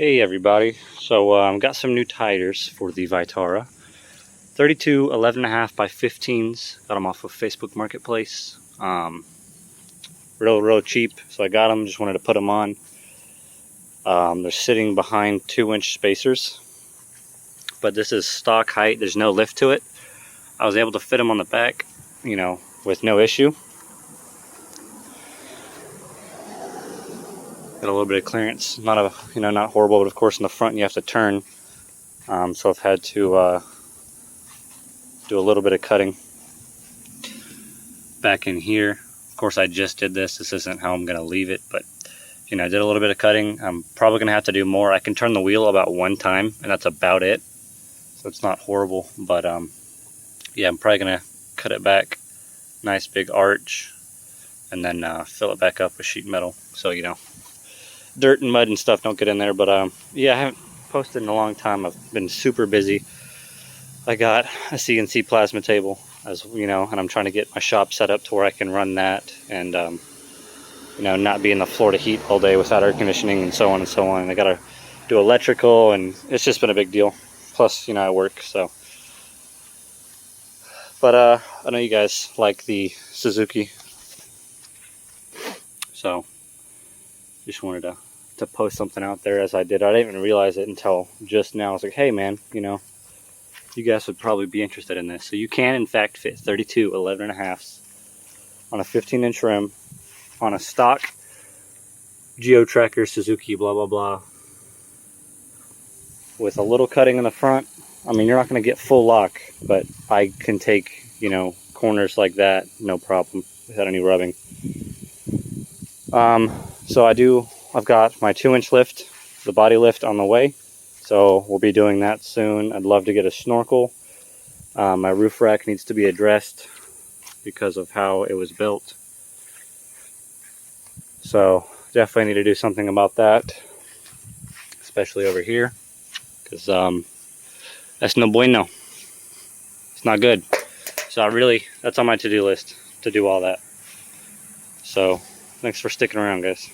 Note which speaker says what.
Speaker 1: Hey everybody, so got some new tires for the Vitara. 32 11.5 by 15s, got them off of Facebook Marketplace. Real cheap, so I got them, just wanted to put them on. They're sitting behind 2-inch spacers, but this is stock height, there's no lift to it. I was able to fit them on the back, with no issue. Got a little bit of clearance, not horrible, but of course in the front you have to turn. So I've had to do a little bit of cutting back in here. Of course I just did this. This isn't how I'm going to leave it, but I did a little bit of cutting. I'm probably going to have to do more. I can turn the wheel about one time, and that's about it. So it's not horrible, but yeah, I'm probably going to cut it back. Nice big arch, and then fill it back up with sheet metal. So, dirt and mud and stuff don't get in there. But yeah, I haven't posted in a long time. I've been super busy. I got a CNC plasma table, and I'm trying to get my shop set up to where I can run that and not be in the Florida heat all day without air conditioning and so on and so on. And I gotta do electrical, and it's just been a big deal. Plus, I work, so. But I know you guys like the Suzuki, so just wanted to post something out there as I did. I didn't even realize it until just now. I was like, hey man, you guys would probably be interested in this. So you can in fact fit 32 11.5s on a 15-inch rim on a stock Geo Tracker Suzuki blah blah blah with a little cutting in the front. I mean, you're not going to get full lock, but I can take corners like that no problem without any rubbing. So I've got my 2-inch lift, the body lift on the way, so we'll be doing that soon. I'd love to get a snorkel. My roof rack needs to be addressed because of how it was built, so definitely need to do something about that, especially over here, because that's no bueno. It's not good. So that's on my to-do list, to do all that. So thanks for sticking around, guys.